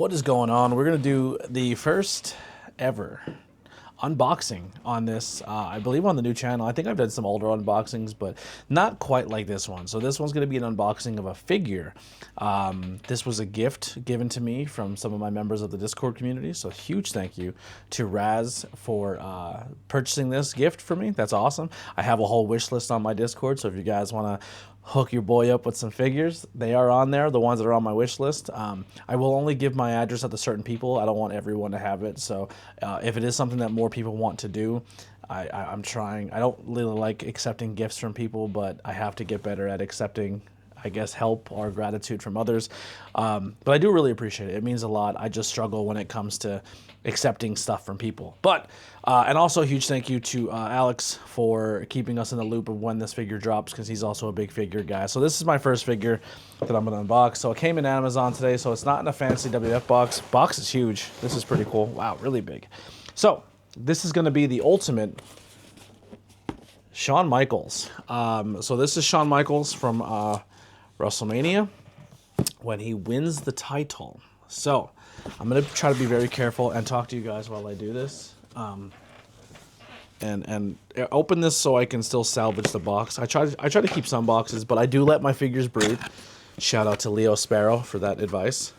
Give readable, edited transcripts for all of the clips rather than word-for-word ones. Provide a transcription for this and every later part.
What is going on? We're going to do the first ever unboxing on this, I believe on the new channel. I think I've done some older unboxings, but not quite like this one. So this one's going to be an unboxing of a figure. This was a gift given to me from some of my members of the Discord community. So huge thank you to Raz for purchasing this gift for me. That's awesome. I have a whole wish list on my Discord. So if you guys want to hook your boy up with some figures, they are on there, the ones that are on my wish list. I will only give my address out to certain people. I don't want everyone to have it. So if it is something that more people want to do, I'm trying. I don't really like accepting gifts from people, but I have to get better at accepting, I guess, help or gratitude from others. But I do really appreciate it. It means a lot. I just struggle when it comes to accepting stuff from people. But, and also a huge thank you to Alex for keeping us in the loop of when this figure drops, because he's also a big figure guy. So this is my first figure that I'm going to unbox. So it came in Amazon today, so it's not in a fancy WF box. Box is huge. This is pretty cool. Wow, really big. So this is going to be the ultimate Shawn Michaels. So this is Shawn Michaels from WrestleMania when he wins the title. So I'm going to try to be very careful and talk to you guys while I do this. And open this so I can still salvage the box. I try to keep some boxes, but I do let my figures breathe. Shout out to Leo Sparrow for that advice.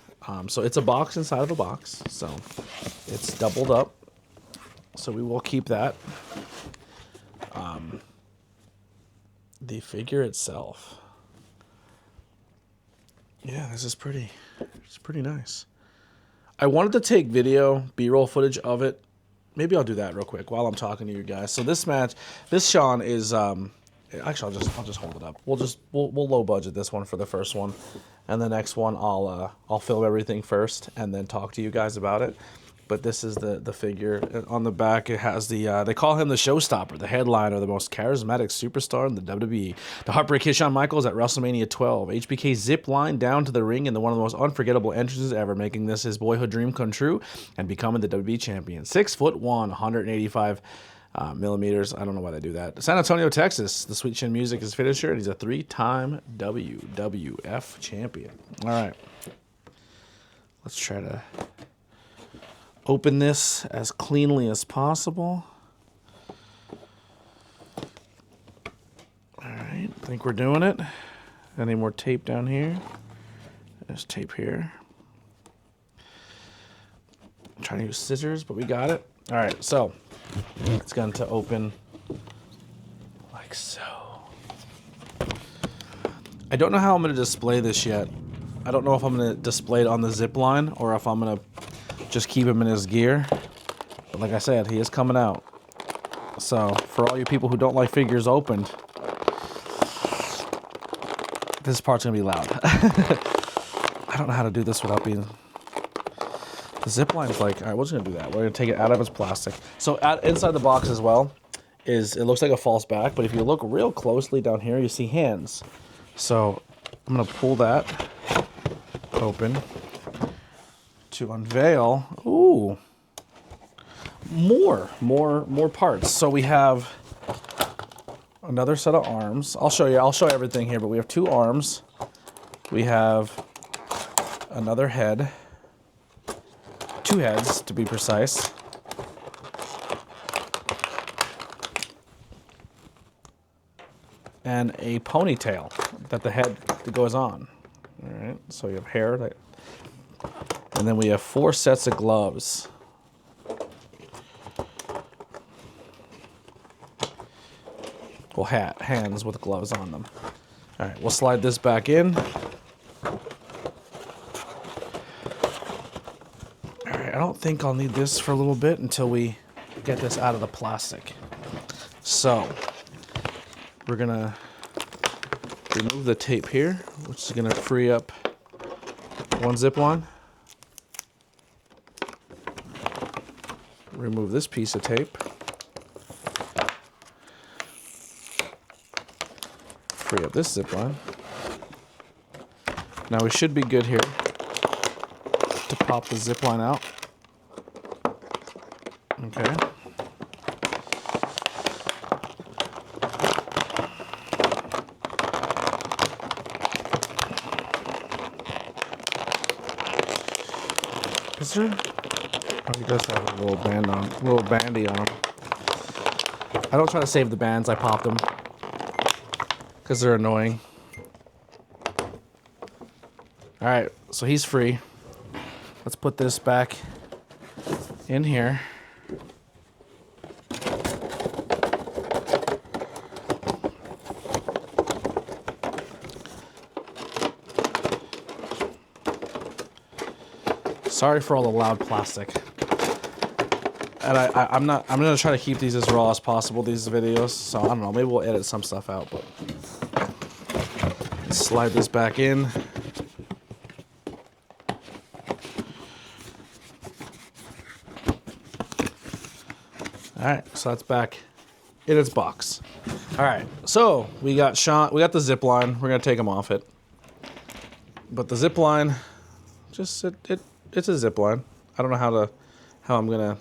So it's a box inside of a box. So it's doubled up. So we will keep that. The figure itself. Yeah, this is pretty. It's pretty nice. I wanted to take video, B-roll footage of it. Maybe I'll do that real quick while I'm talking to you guys. So this match, this Shawn is actually I'll just hold it up. We'll low budget this one for the first one, and the next one I'll film everything first and then talk to you guys about it. But this is the figure. On the back, it has the, they call him the showstopper, the headliner, the most charismatic superstar in the WWE. The Heartbreak Kid Shawn Michaels at WrestleMania 12. HBK zip line down to the ring in one of the most unforgettable entrances ever, making this his boyhood dream come true and becoming the WWE champion. 6'1", 185 millimeters. I don't know why they do that. San Antonio, Texas. The Sweet Chin Music is finisher, and he's a 3-time WWF champion. All right. Let's try to open this as cleanly as possible. All right, I think we're doing it. Any more tape down here? There's tape here. I'm trying to use scissors, but we got it. All right, so it's going to open like so. I don't know how I'm going to display this yet. I don't know if I'm going to display it on the zip line or if I'm going to just keep him in his gear. But like I said, he is coming out. So for all you people who don't like figures opened, this part's gonna be loud. I don't know how to do this without being... The zip line's like, all right, we're just gonna do that. We're gonna take it out of its plastic. So inside the box as well it looks like a false back, but if you look real closely down here, you see hands. So I'm gonna pull that open to unveil, ooh, more parts. So we have another set of arms. I'll show you everything here, but we have 2 arms. We have another head, 2 heads to be precise. And a ponytail that the head goes on. All right, so you have hair that. And then we have 4 sets of gloves. Well, hands with gloves on them. All right, we'll slide this back in. All right, I don't think I'll need this for a little bit until we get this out of the plastic. So we're gonna remove the tape here, which is gonna free up one zip line. Remove this piece of tape. Free up this zip line. Now we should be good here to pop the zip line out. Okay. Is there? Oh, he does have a little band on, a little bandy on him. I don't try to save the bands. I pop them because they're annoying. All right, so he's free. Let's put this back in here. Sorry for all the loud plastic. And I'm gonna try to keep these as raw as possible, these videos. So I don't know, maybe we'll edit some stuff out, but slide this back in. Alright, so that's back in its box. Alright, so we got Shawn, we got the zip line, we're gonna take him off it. But the zip line, just it's a zip line. I don't know how I'm gonna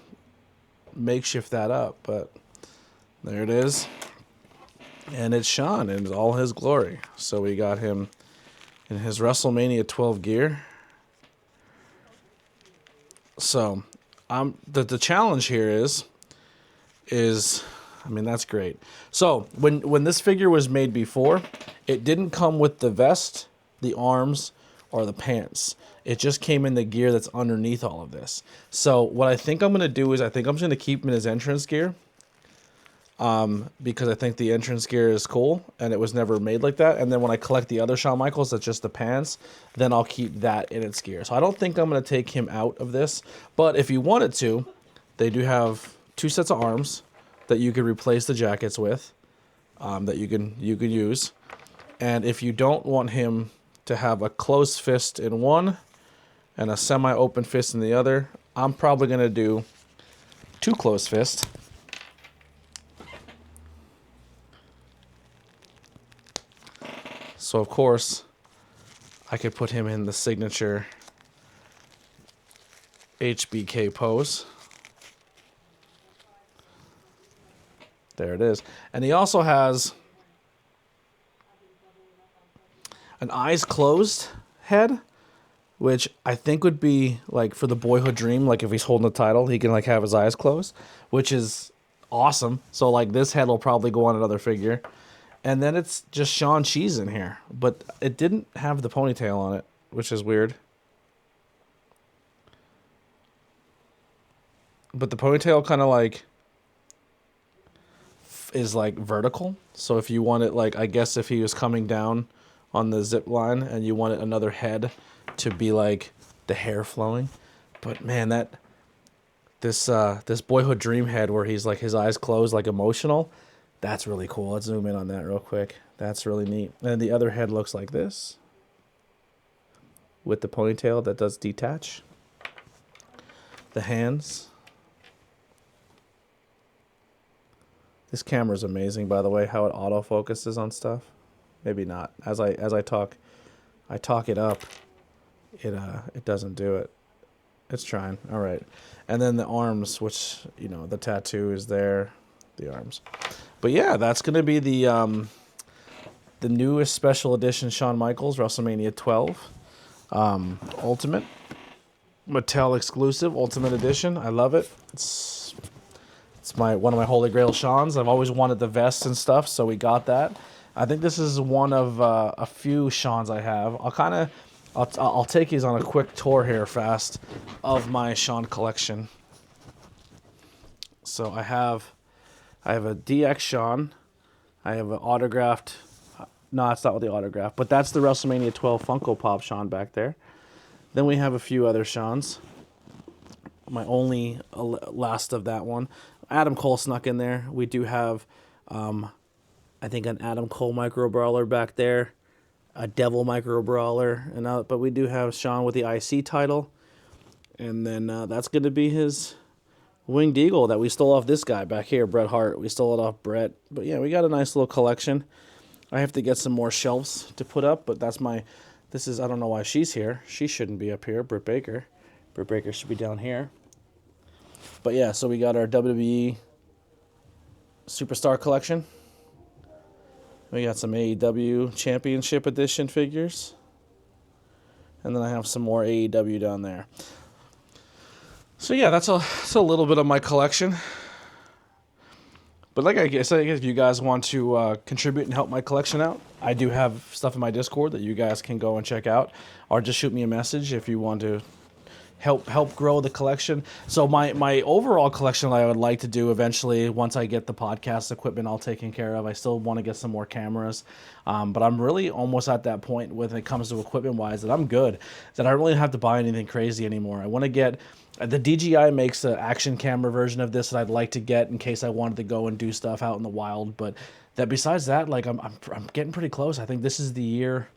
makeshift that up, but there it is. And it's Shawn in all his glory. So we got him in his WrestleMania 12 gear. So the challenge here is I mean, that's great. So when this figure was made before, it didn't come with the vest, the arms, or the pants. It just came in the gear that's underneath all of this. So what I think I'm going to do is I think I'm just going to keep him in his entrance gear. Because I think the entrance gear is cool, and it was never made like that. And then when I collect the other Shawn Michaels, that's just the pants, then I'll keep that in its gear. So I don't think I'm going to take him out of this. But if you wanted to, they do have 2 sets of arms that you could replace the jackets with, that you can use. And if you don't want him to have a closed fist in one and a semi-open fist in the other, I'm probably going to do 2 closed fists. So of course, I could put him in the signature HBK pose. There it is. And he also has an eyes closed head, which I think would be like for the boyhood dream. Like if he's holding the title, he can like have his eyes closed, which is awesome. So like this head will probably go on another figure. And then it's just Shawn Cheese in here, but it didn't have the ponytail on it, which is weird. But the ponytail kind of like is like vertical. So if you want it, like, I guess if he was coming down on the zip line and you wanted another head to be like the hair flowing. But man, this boyhood dream head where he's like his eyes closed, like emotional, that's really cool. Let's zoom in on that real quick. That's really neat. And the other head looks like this with the ponytail that does detach. The hands. This camera is amazing, by the way, how it autofocuses on stuff. Maybe not. As I talk it up, it doesn't do it. It's trying. All right. And then the arms, which, you know, the tattoo is there, the arms. But yeah, that's going to be the newest special edition Shawn Michaels WrestleMania 12 Ultimate Mattel exclusive Ultimate Edition. I love it. It's one of my holy grail Shawns. I've always wanted the vests and stuff, so we got that. I think this is one of a few Shawns I have. I'll take these on a quick tour here fast of my Shawn collection. So I have a DX Shawn. I have an autographed. No, it's not with the autograph, but that's the WrestleMania 12 Funko Pop Shawn back there. Then we have a few other Shawns. My only last of that one. Adam Cole snuck in there. We do have, I think, an Adam Cole Micro Brawler back there, a Devil Micro Brawler, but we do have Shawn with the IC title, and then that's going to be his Winged Eagle that we stole off this guy back here, Bret Hart. We stole it off Bret, but yeah, we got a nice little collection. I have to get some more shelves to put up, but that's I don't know why she's here. She shouldn't be up here, Britt Baker. Britt Baker should be down here. But yeah, so we got our WWE Superstar collection. We got some AEW Championship Edition figures. And then I have some more AEW down there. So yeah, that's a little bit of my collection. But like I said, if you guys want to contribute and help my collection out, I do have stuff in my Discord that you guys can go and check out, or just shoot me a message if you want to help grow the collection. So my overall collection that I would like to do eventually, once I get the podcast equipment all taken care of, I still want to get some more cameras, but I'm really almost at that point when it comes to equipment wise that I'm good, that I don't really have to buy anything crazy anymore. I want to get the DJI makes an action camera version of this that I'd like to get in case I wanted to go and do stuff out in the wild, but that besides that, like I'm getting pretty close. I think this is the year,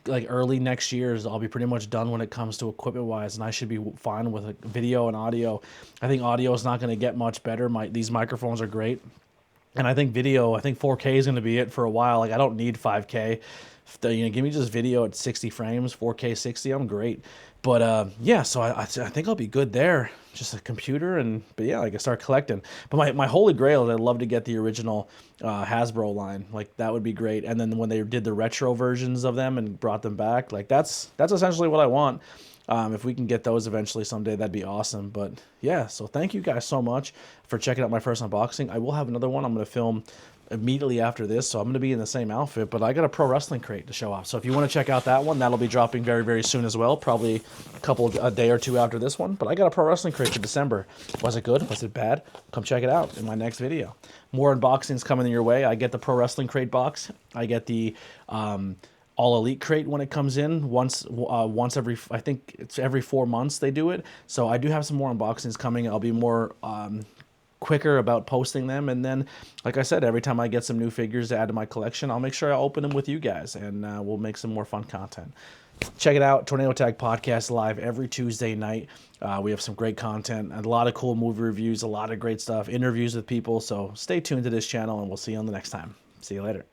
like early next year, I'll be pretty much done when it comes to equipment wise, and I should be fine with video and audio. I think audio is not going to get much better. These microphones are great, and I think video, I think 4K is going to be it for a while. Like I don't need 5K. Give me just video at 60 frames, 4K 60. I'm great. But yeah, so I think I'll be good there. Just a computer, but yeah, like I start collecting. But my holy grail is I'd love to get the original Hasbro line. Like that would be great. And then when they did the retro versions of them and brought them back, like that's essentially what I want. If we can get those eventually someday, that'd be awesome. But yeah, so thank you guys so much for checking out my first unboxing. I will have another one I'm going to film immediately after this, so I'm going to be in the same outfit, but I got a pro wrestling crate to show off. So if you want to check out that one, that'll be dropping very, very soon as well, probably a day or two after this one. But I got a pro wrestling crate for December. Was it good? Was it bad? Come check it out in my next video. More unboxings coming your way. I get the pro wrestling crate box. I get the all elite crate when it comes in once every, I think it's every 4 months they do it. So I do have some more unboxings coming. I'll be more quicker about posting them, and then like I said, every time I get some new figures to add to my collection, I'll make sure I open them with you guys, and we'll make some more fun content. Check it out, Tornado Tag Podcast live every Tuesday night. We have some great content, a lot of cool movie reviews, a lot of great stuff, interviews with people, so stay tuned to this channel, and we'll see you on the next time. See you later.